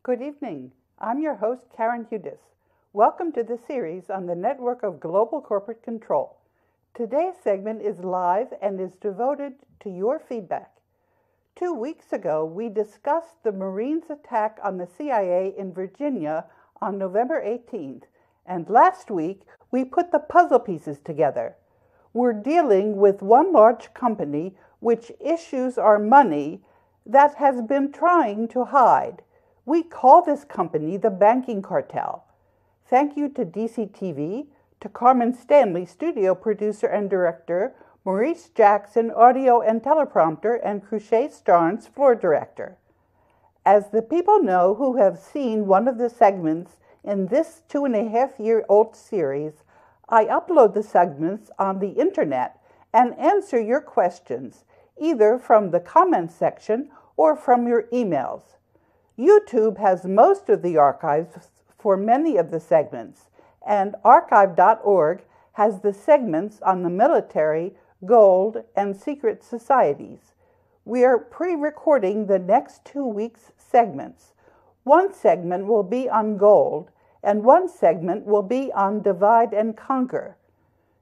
Good evening. I'm your host, Karen Hudis. Welcome to the series on the network of global corporate control. Today's segment is live and is devoted to your feedback. 2 weeks ago, we discussed the Marines' attack on the CIA in Virginia on November 18th, and last week, we put the puzzle pieces together. We're dealing with one large company which issues our money that has been trying to hide. We call this company the Banking Cartel. Thank you to DCTV, to Carmen Stanley, studio producer and director, Maurice Jackson, audio and teleprompter, and Cruchet Starnes, floor director. As the people know who have seen one of the segments in this 2.5-year-old series, I upload the segments on the internet and answer your questions, either from the comments section or from your emails. YouTube has most of the archives for many of the segments, and archive.org has the segments on the military, gold, and secret societies. We are pre-recording the next 2 weeks' segments. One segment will be on gold, and one segment will be on divide and conquer.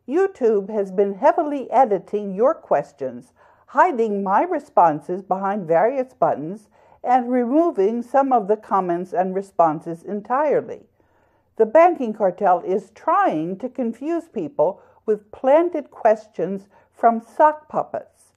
YouTube has been heavily editing your questions, hiding my responses behind various buttons, and removing some of the comments and responses entirely. The Banking Cartel is trying to confuse people with planted questions from sock puppets.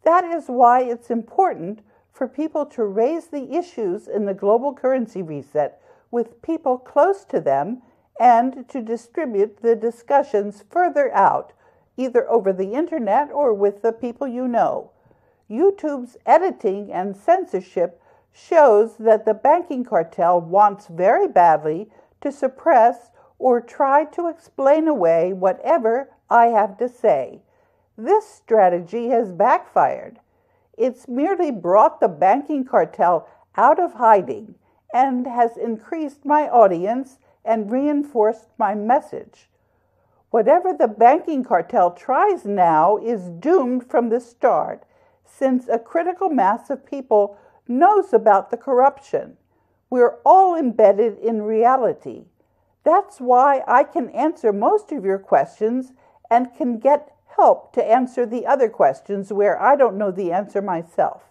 That is why it's important for people to raise the issues in the global currency reset with people close to them and to distribute the discussions further out, either over the internet or with the people you know. YouTube's editing and censorship shows that the Banking Cartel wants very badly to suppress or try to explain away whatever I have to say. This strategy has backfired. It's merely brought the Banking Cartel out of hiding and has increased my audience and reinforced my message. Whatever the Banking Cartel tries now is doomed from the start, since a critical mass of people knows about the corruption. We're all embedded in reality. That's why I can answer most of your questions and can get help to answer the other questions where I don't know the answer myself.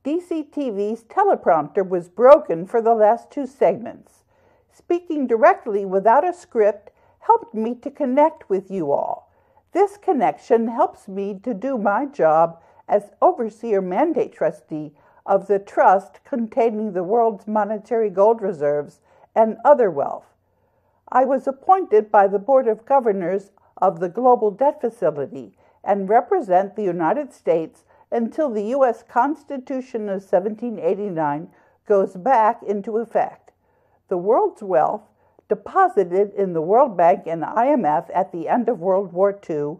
DCTV's teleprompter was broken for the last 2 segments. Speaking directly without a script helped me to connect with you all. This connection helps me to do my job as overseer mandate trustee of the trust containing the world's monetary gold reserves and other wealth. I was appointed by the Board of Governors of the Global Debt Facility and represent the United States until the U.S. Constitution of 1789 goes back into effect. The world's wealth, deposited in the World Bank and IMF at the end of World War II,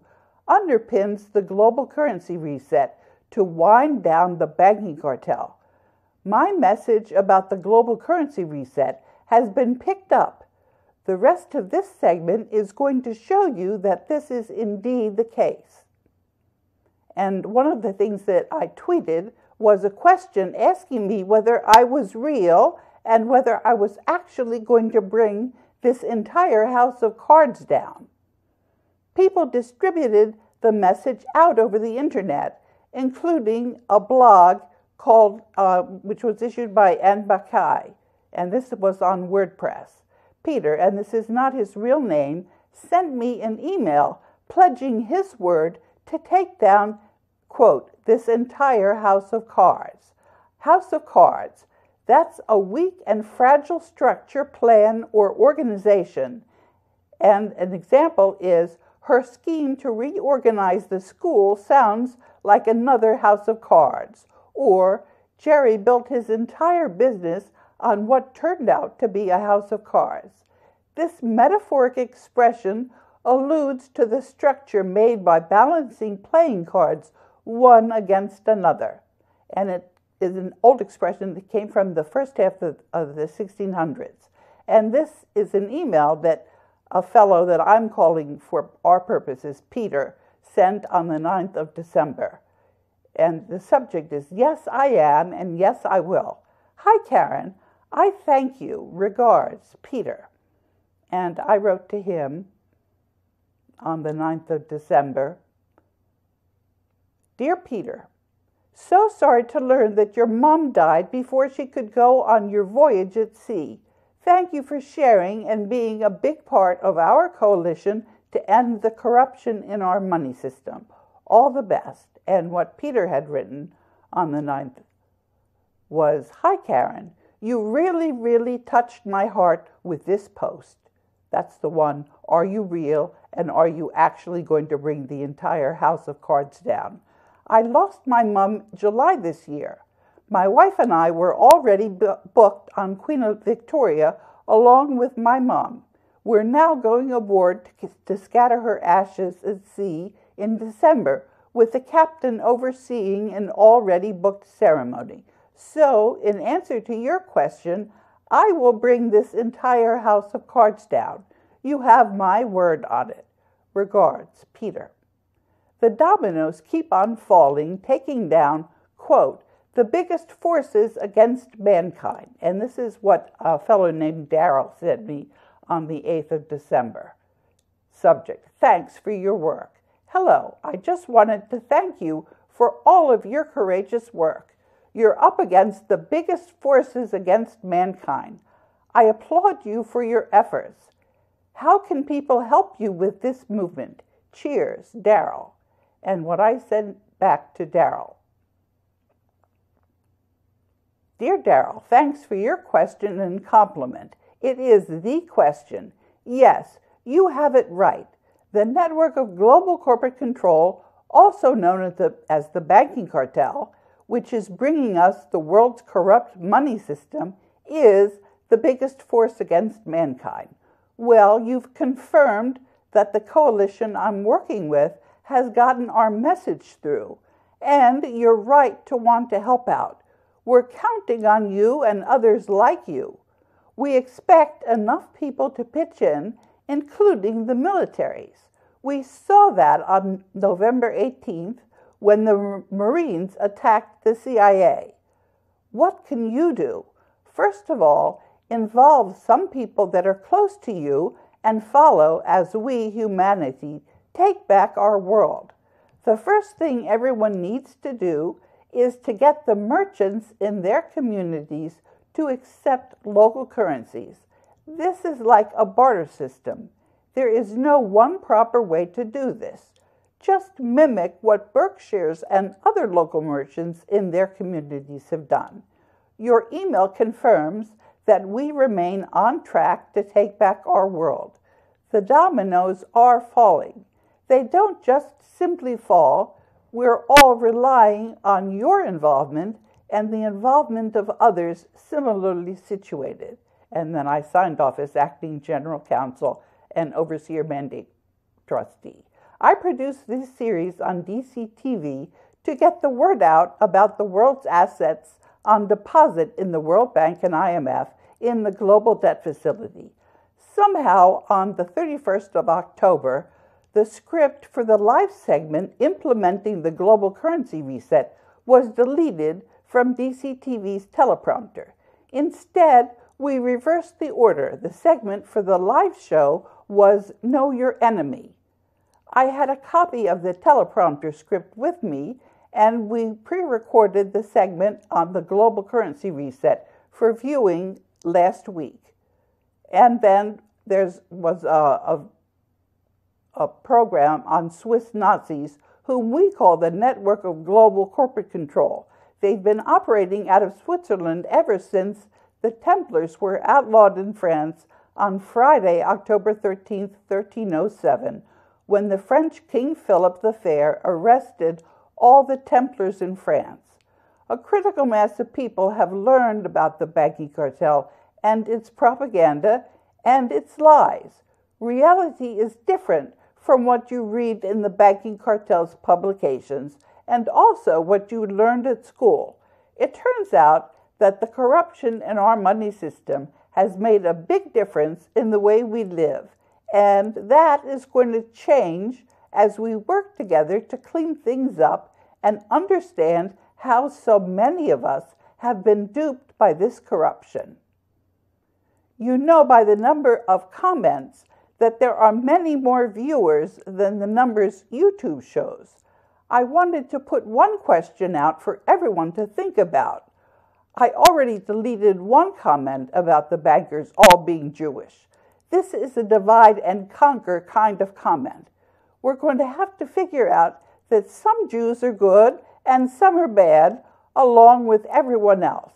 underpins the global currency reset to wind down the Banking Cartel. My message about the global currency reset has been picked up. The rest of this segment is going to show you that this is indeed the case. And one of the things that I tweeted was a question asking me whether I was real and whether I was actually going to bring this entire house of cards down. People distributed the message out over the internet, including a blog called, which was issued by Ann Bakai, and this was on WordPress. Peter, and this is not his real name, sent me an email pledging his word to take down, quote, this entire house of cards. House of cards, that's a weak and fragile structure, plan, or organization. And an example is her scheme to reorganize the school sounds like another house of cards. Or Jerry built his entire business on what turned out to be a house of cards. This metaphoric expression alludes to the structure made by balancing playing cards one against another. And it is an old expression that came from the first half of the 1600s. And this is an email that a fellow that I'm calling for our purposes, Peter, sent on the 9th of December. And the subject is, yes, I am, and yes, I will. Hi, Karen. I thank you. Regards, Peter. And I wrote to him on the 9th of December, Dear Peter, so sorry to learn that your mom died before she could go on your voyage at sea. Thank you for sharing and being a big part of our coalition to end the corruption in our money system. All the best. And what Peter had written on the 9th was, Hi, Karen. You really, really touched my heart with this post. That's the one, are you real, and are you actually going to bring the entire house of cards down? I lost my mom July this year. My wife and I were already booked on Queen Victoria along with my mom. We're now going aboard to scatter her ashes at sea in December, with the captain overseeing an already booked ceremony. So, in answer to your question, I will bring this entire house of cards down. You have my word on it. Regards, Peter. The dominoes keep on falling, taking down, quote, the biggest forces against mankind. And this is what a fellow named Daryl said me on the 8th of December. Subject, thanks for your work. Hello, I just wanted to thank you for all of your courageous work. You're up against the biggest forces against mankind. I applaud you for your efforts. How can people help you with this movement? Cheers, Daryl. And what I said back to Daryl. Dear Daryl, thanks for your question and compliment. It is the question. Yes, you have it right. The network of global corporate control, also known as the Banking Cartel, which is bringing us the world's corrupt money system, is the biggest force against mankind. Well, you've confirmed that the coalition I'm working with has gotten our message through, and you're right to want to help out. We're counting on you and others like you. We expect enough people to pitch in, including the militaries. We saw that on November 18th when the Marines attacked the CIA. What can you do? First of all, involve some people that are close to you and follow as we, humanity, take back our world. The first thing everyone needs to do is to get the merchants in their communities to accept local currencies. This is like a barter system. There is no one proper way to do this. Just mimic what Berkshire's and other local merchants in their communities have done. Your email confirms that we remain on track to take back our world. The dominoes are falling. They don't just simply fall. We're all relying on your involvement and the involvement of others similarly situated. And then I signed off as acting general counsel and overseer mandate trustee. I produced this series on DCTV to get the word out about the world's assets on deposit in the World Bank and IMF in the global debt facility. Somehow, on the 31st of October, the script for the live segment implementing the global currency reset was deleted from DCTV's teleprompter. Instead, we reversed the order. The segment for the live show was Know Your Enemy. I had a copy of the teleprompter script with me, and we pre-recorded the segment on the global currency reset for viewing last week. And then there was a program on Swiss Nazis, whom we call the Network of Global Corporate Control. They've been operating out of Switzerland ever since the Templars were outlawed in France on Friday, October 13, 1307, when the French King Philip the Fair arrested all the Templars in France. A critical mass of people have learned about the Banking Cartel and its propaganda and its lies. Reality is different from what you read in the Banking Cartel's publications and also what you learned at school. It turns out that the corruption in our money system has made a big difference in the way we live, and that is going to change as we work together to clean things up and understand how so many of us have been duped by this corruption. You know by the number of comments that there are many more viewers than the numbers YouTube shows. I wanted to put one question out for everyone to think about. I already deleted one comment about the bankers all being Jewish. This is a divide and conquer kind of comment. We're going to have to figure out that some Jews are good and some are bad, along with everyone else.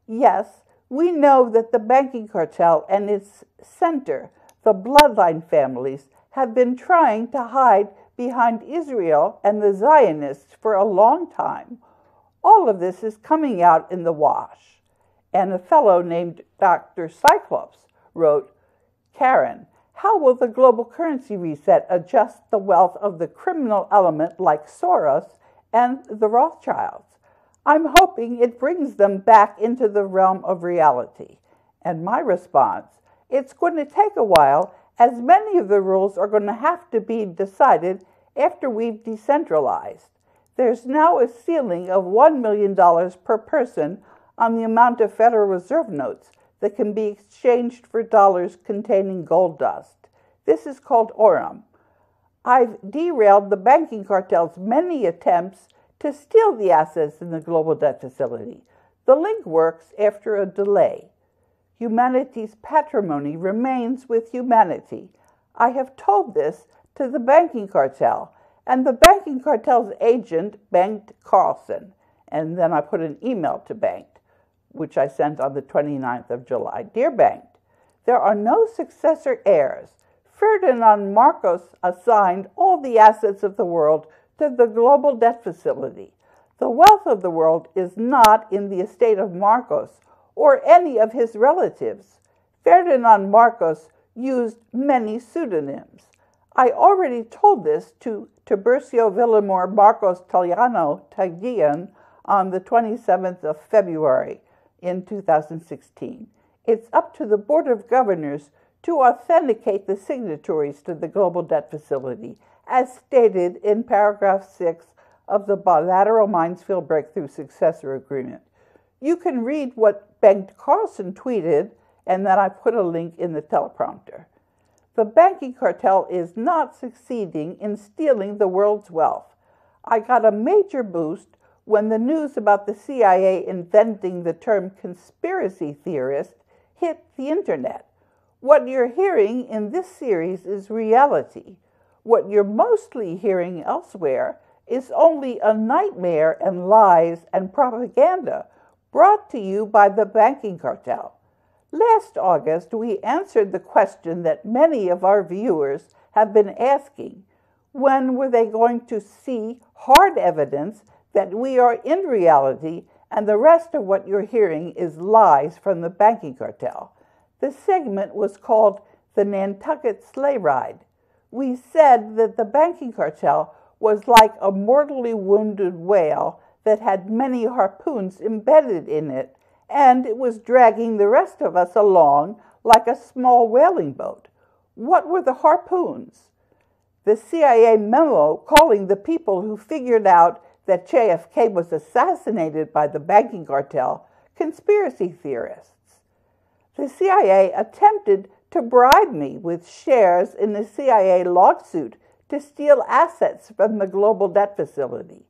Yes, we know that the banking cartel and its center, the bloodline families, have been trying to hide behind Israel and the Zionists for a long time. All of this is coming out in the wash. And a fellow named Dr. Cyclops wrote, Karen, how will the global currency reset adjust the wealth of the criminal element like Soros and the Rothschilds? I'm hoping it brings them back into the realm of reality. And my response, it's going to take a while, as many of the rules are going to have to be decided after we've decentralized. There's now a ceiling of $1 million per person on the amount of Federal Reserve notes that can be exchanged for dollars containing gold dust. This is called Orem. I've derailed the banking cartel's many attempts to steal the assets in the global debt facility. The link works after a delay. Humanity's patrimony remains with humanity. I have told this to the banking cartel, and the banking cartel's agent banked Carlson. And then I put an email to Banked, which I sent on the 29th of July. Dear Banked, there are no successor heirs. Ferdinand Marcos assigned all the assets of the world to the global debt facility. The wealth of the world is not in the estate of Marcos or any of his relatives. Ferdinand Marcos used many pseudonyms. I already told this to Tiburcio Villamor Marcos Taliano Tagian on the 27th of February in 2016. It's up to the Board of Governors to authenticate the signatories to the global debt facility, as stated in paragraph 6 of the Bilateral Minesfield Breakthrough Successor Agreement. You can read what Bengt Carlson tweeted, and then I put a link in the teleprompter. The banking cartel is not succeeding in stealing the world's wealth. I got a major boost when the news about the CIA inventing the term conspiracy theorist hit the internet. What you're hearing in this series is reality. What you're mostly hearing elsewhere is only a nightmare and lies and propaganda brought to you by the banking cartel. Last August, we answered the question that many of our viewers have been asking. When were they going to see hard evidence that we are in reality and the rest of what you're hearing is lies from the banking cartel? The segment was called The Nantucket Sleigh Ride. We said that the banking cartel was like a mortally wounded whale that had many harpoons embedded in it, and it was dragging the rest of us along like a small whaling boat. What were the harpoons? The CIA memo calling the people who figured out that JFK was assassinated by the banking cartel conspiracy theorists. The CIA attempted to bribe me with shares in the CIA lawsuit to steal assets from the global debt facility.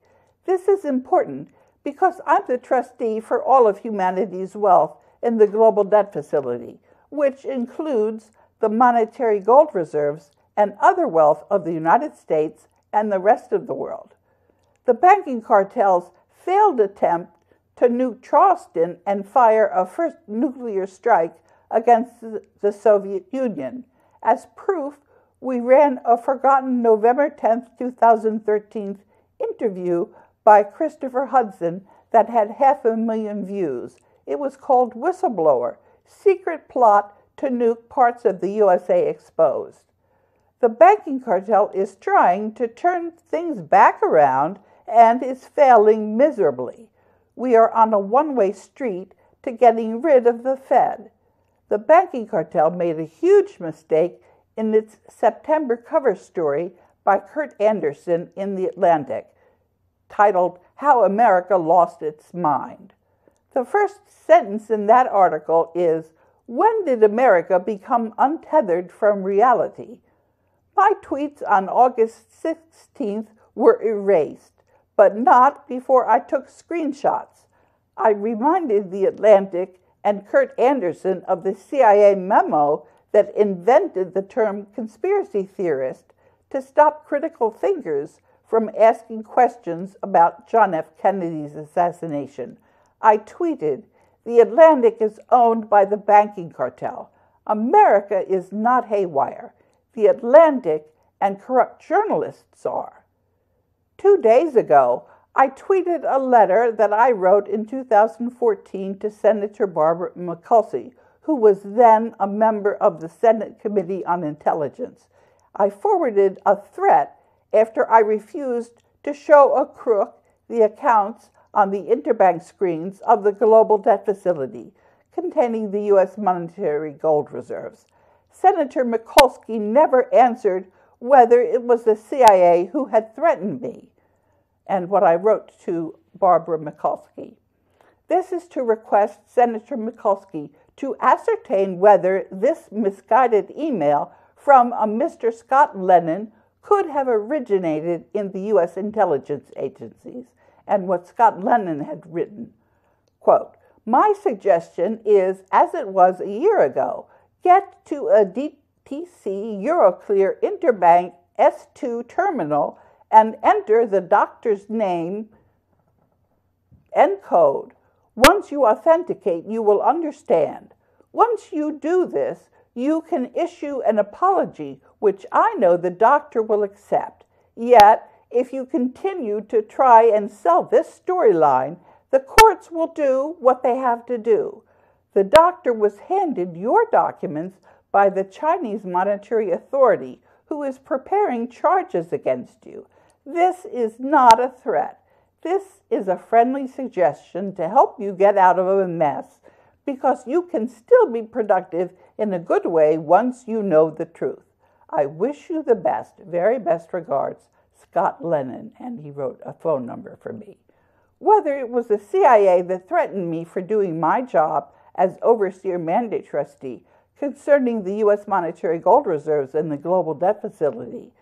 This is important because I'm the trustee for all of humanity's wealth in the global debt facility, which includes the monetary gold reserves and other wealth of the United States and the rest of the world. The banking cartel's failed attempt to nuke Charleston and fire a first nuclear strike against the Soviet Union. As proof, we ran a forgotten November 10, 2013 interview by Christopher Hudson that had 500,000 views. It was called Whistleblower, Secret Plot to Nuke Parts of the USA Exposed. The banking cartel is trying to turn things back around and is failing miserably. We are on a one-way street to getting rid of the Fed. The banking cartel made a huge mistake in its September cover story by Kurt Andersen in The Atlantic, titled How America Lost Its Mind. The first sentence in that article is, When did America become untethered from reality? My tweets on August 16th were erased, but not before I took screenshots. I reminded The Atlantic and Kurt Andersen of the CIA memo that invented the term conspiracy theorist to stop critical thinkers from asking questions about John F. Kennedy's assassination. I tweeted, "The Atlantic is owned by the banking cartel. America is not haywire. The Atlantic and corrupt journalists are." 2 days ago, I tweeted a letter that I wrote in 2014 to Senator Barbara Mikulski, who was then a member of the Senate Committee on Intelligence. I forwarded a threat after I refused to show a crook the accounts on the interbank screens of the global debt facility containing the U.S. monetary gold reserves. Senator Mikulski never answered whether it was the CIA who had threatened me, and what I wrote to Barbara Mikulski. This is to request Senator Mikulski to ascertain whether this misguided email from a Mr. Scott Lennon could have originated in the U.S. intelligence agencies, and what Scott Lennon had written. Quote, "My suggestion is, as it was a year ago, get to a DTC Euroclear Interbank S2 terminal and enter the doctor's name and code. Once you authenticate, you will understand. Once you do this, you can issue an apology, which I know the doctor will accept. Yet, if you continue to try and sell this storyline, the courts will do what they have to do. The doctor was handed your documents by the Chinese Monetary Authority, who is preparing charges against you. This is not a threat. This is a friendly suggestion to help you get out of a mess, because you can still be productive in a good way once you know the truth. I wish you the best. Very best regards, Scott Lennon." And he wrote a phone number for me. Whether it was the CIA that threatened me for doing my job as overseer mandate trustee concerning the U.S. monetary gold reserves and the global debt facility,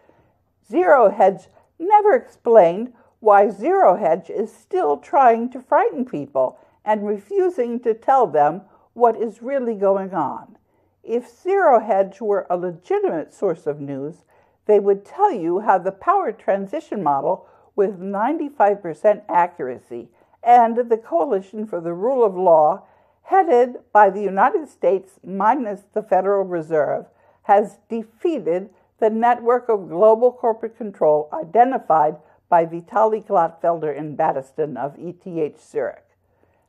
Zero Hedge never explained why Zero Hedge is still trying to frighten people and refusing to tell them what is really going on. If Zero Hedge were a legitimate source of news, they would tell you how the power transition model with 95% accuracy and the Coalition for the Rule of Law, headed by the United States minus the Federal Reserve, has defeated the network of global corporate control identified by Vitaly Glatfelder and Battiston of ETH Zurich.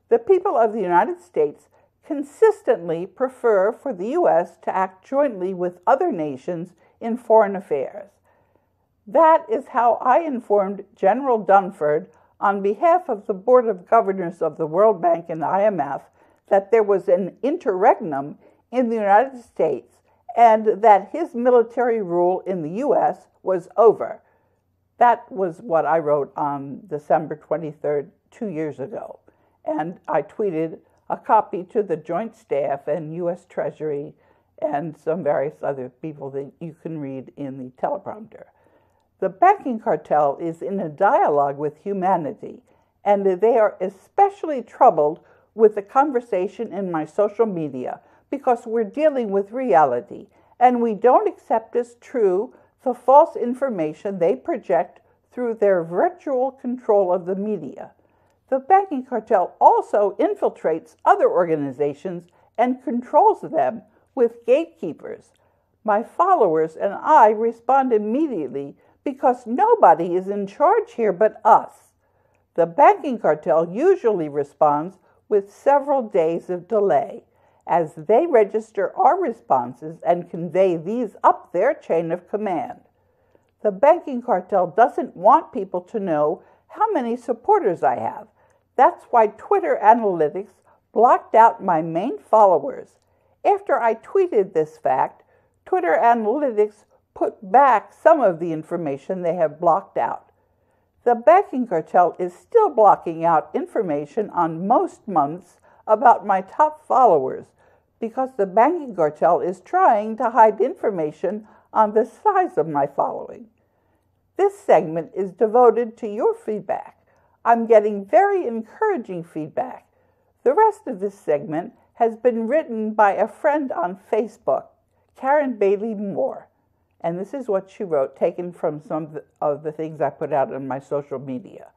The people of the United States consistently prefer for the U.S. to act jointly with other nations in foreign affairs. That is how I informed General Dunford on behalf of the Board of Governors of the World Bank and IMF that there was an interregnum in the United States and that his military rule in the U.S. was over. That was what I wrote on December 23rd, 2 years ago. And I tweeted a copy to the Joint Staff and U.S. Treasury and some various other people that you can read in the teleprompter. The banking cartel is in a dialogue with humanity, and they are especially troubled with the conversation in my social media because we're dealing with reality, and we don't accept as true the false information they project through their virtual control of the media. The banking cartel also infiltrates other organizations and controls them with gatekeepers. My followers and I respond immediately because nobody is in charge here but us. The banking cartel usually responds with several days of delay, as they register our responses and convey these up their chain of command. The banking cartel doesn't want people to know how many supporters I have. That's why Twitter analytics blocked out my main followers. After I tweeted this fact, Twitter analytics put back some of the information they have blocked out. The banking cartel is still blocking out information on most months about my top followers, because the banking cartel is trying to hide information on the size of my following. This segment is devoted to your feedback. I'm getting very encouraging feedback. The rest of this segment has been written by a friend on Facebook, Karen Bailey Moore. And this is what she wrote, taken from some of the things I put out on my social media.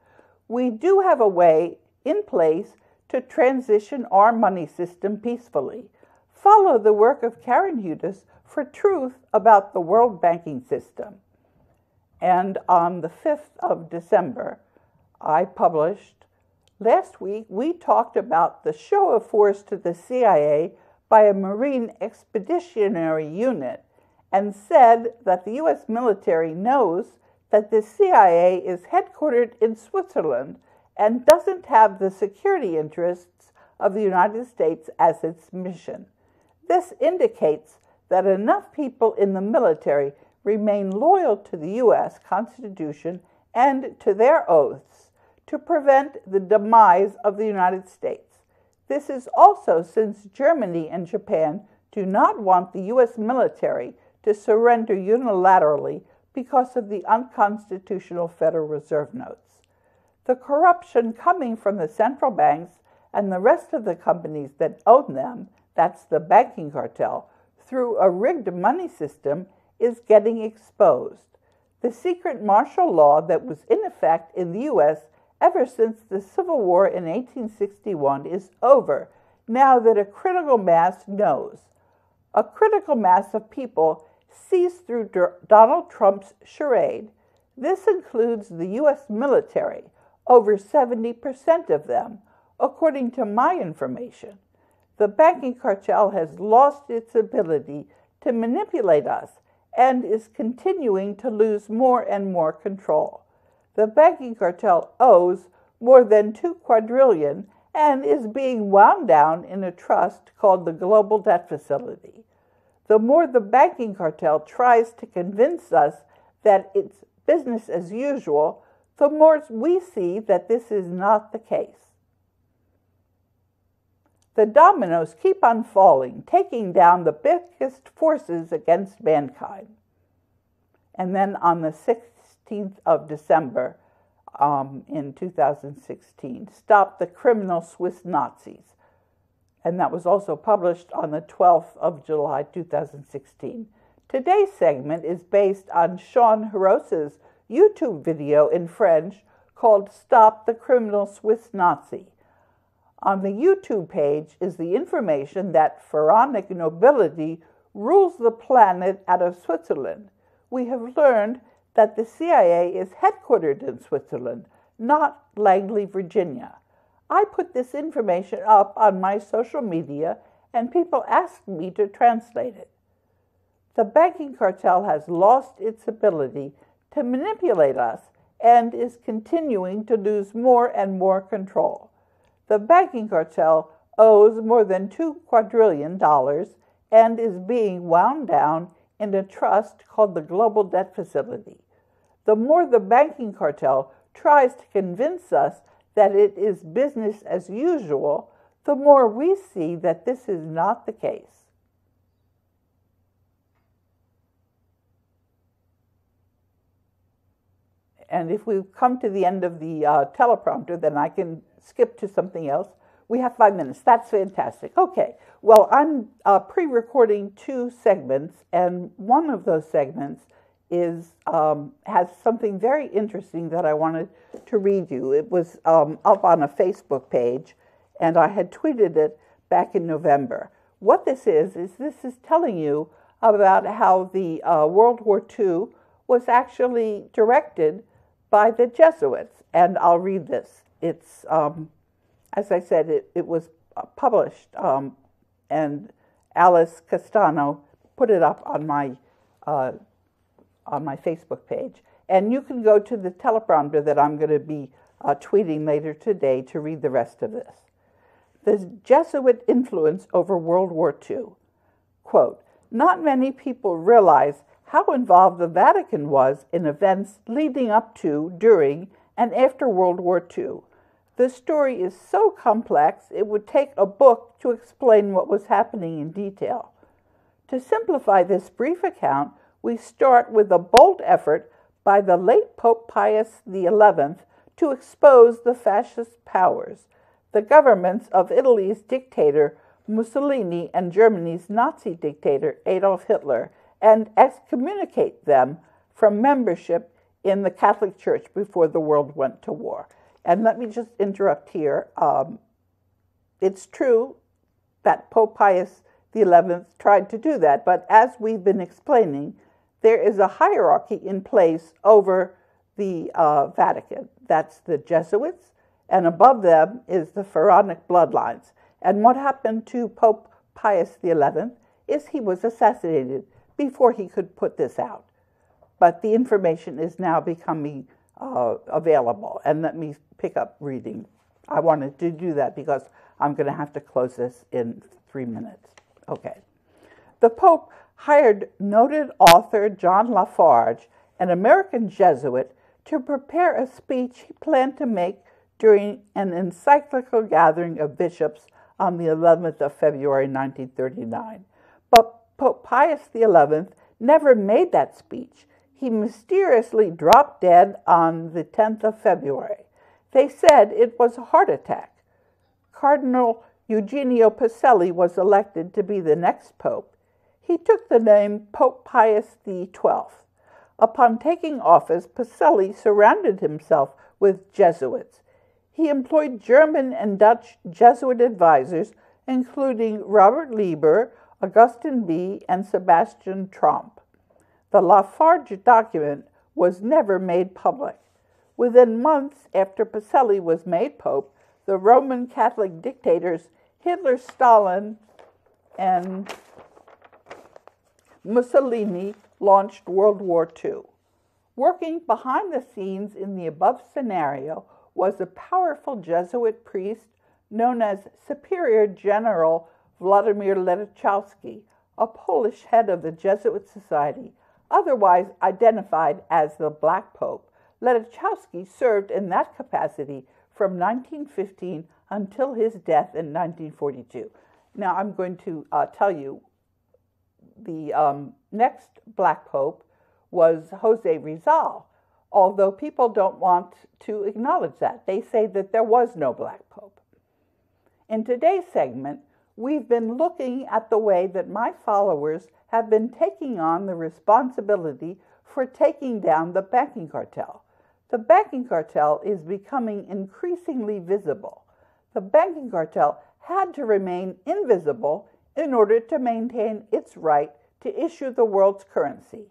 We do have a way in place to transition our money system peacefully. Follow the work of Karen Hudes for truth about the world banking system. And on the 5th of December, I published, last week we talked about the show of force to the CIA by a Marine Expeditionary Unit and said that the U.S. military knows that the CIA is headquartered in Switzerland and doesn't have the security interests of the United States as its mission. This indicates that enough people in the military remain loyal to the U.S. Constitution and to their oaths to prevent the demise of the United States. This is also since Germany and Japan do not want the U.S. military to surrender unilaterally because of the unconstitutional Federal Reserve notes. The corruption coming from the central banks and the rest of the companies that own them, that's the banking cartel, through a rigged money system is getting exposed. The secret martial law that was in effect in the U.S. ever since the Civil War in 1861 is over, now that a critical mass knows. A critical mass of people sees through Donald Trump's charade. This includes the U.S. military, over 70% of them, according to my information. The banking cartel has lost its ability to manipulate us and is continuing to lose more and more control. The banking cartel owes more than $2 quadrillion and is being wound down in a trust called the Global Debt Facility. The more the banking cartel tries to convince us that it's business as usual, the more we see that this is not the case. The dominoes keep on falling, taking down the biggest forces against mankind. And then on the 16th of December in 2016, Stop the Criminal Swiss Nazis. And that was also published on the 12th of July, 2016. Today's segment is based on Sean Hiros's YouTube video in French called Stop the Criminal Swiss Nazi. On the YouTube page is the information that pharaonic nobility rules the planet out of Switzerland. We have learned that the CIA is headquartered in Switzerland, not Langley, Virginia. I put this information up on my social media and people asked me to translate it. The banking cartel has lost its ability to manipulate us and is continuing to lose more and more control. The banking cartel owes more than $2 quadrillion and is being wound down in a trust called the Global Debt Facility. The more the banking cartel tries to convince us that it is business as usual, the more we see that this is not the case. And if we come to the end of the teleprompter, then I can skip to something else. We have 5 minutes. That's fantastic. Okay. Well, I'm pre-recording 2 segments, and one of those segments is has something very interesting that I wanted to read you. It was up on a Facebook page, and I had tweeted it back in November. What this is telling you about how the World War II was actually directed by the Jesuits, and I'll read this. It's, as I said, it was published, and Alice Castano put it up on my Facebook page. And you can go to the teleprompter that I'm going to be tweeting later today to read the rest of this. The Jesuit influence over World War II. Quote, "Not many people realize how involved the Vatican was in events leading up to, during, and after World War II. The story is so complex it would take a book to explain what was happening in detail. To simplify this brief account, we start with a bold effort by the late Pope Pius XI to expose the fascist powers, the governments of Italy's dictator Mussolini and Germany's Nazi dictator Adolf Hitler, and excommunicate them from membership in the Catholic Church before the world went to war. And let me just interrupt here. It's true that Pope Pius XI tried to do that, but as we've been explaining, there is a hierarchy in place over the Vatican. That's the Jesuits, and above them is the pharaonic bloodlines. And what happened to Pope Pius XI is he was assassinated before he could put this out. But the information is now becoming available. And let me pick up reading. I wanted to do that because I'm going to have to close this in 3 minutes. Okay. The Pope hired noted author John Lafarge, an American Jesuit, to prepare a speech he planned to make during an encyclical gathering of bishops on the 11th of February 1939. But Pope Pius XI never made that speech. He mysteriously dropped dead on the 10th of February. They said it was a heart attack. Cardinal Eugenio Pacelli was elected to be the next pope. He took the name Pope Pius XII. Upon taking office, Pacelli surrounded himself with Jesuits. He employed German and Dutch Jesuit advisors, including Robert Lieber, Augustin Bie, and Sebastian Tromp. The Lafarge document was never made public. Within months after Pacelli was made pope, the Roman Catholic dictators Hitler, Stalin, and Mussolini launched World War II. Working behind the scenes in the above scenario was a powerful Jesuit priest known as Superior General Vladimir Ledachowski, a Polish head of the Jesuit Society, otherwise identified as the Black Pope. Ledachowski served in that capacity from 1915 until his death in 1942. Now I'm going to tell you the next Black Pope was Jose Rizal, although people don't want to acknowledge that. They say that there was no Black Pope. In today's segment, we've been looking at the way that my followers have been taking on the responsibility for taking down the banking cartel. The banking cartel is becoming increasingly visible. The banking cartel had to remain invisible in order to maintain its right to issue the world's currency.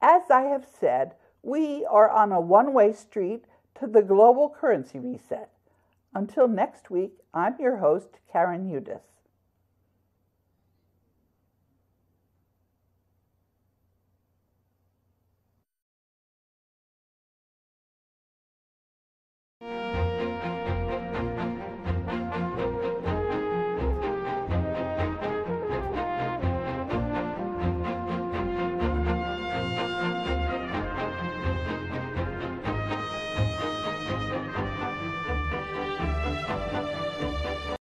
As I have said, we are on a one-way street to the global currency reset. Until next week, I'm your host, Karen Udis.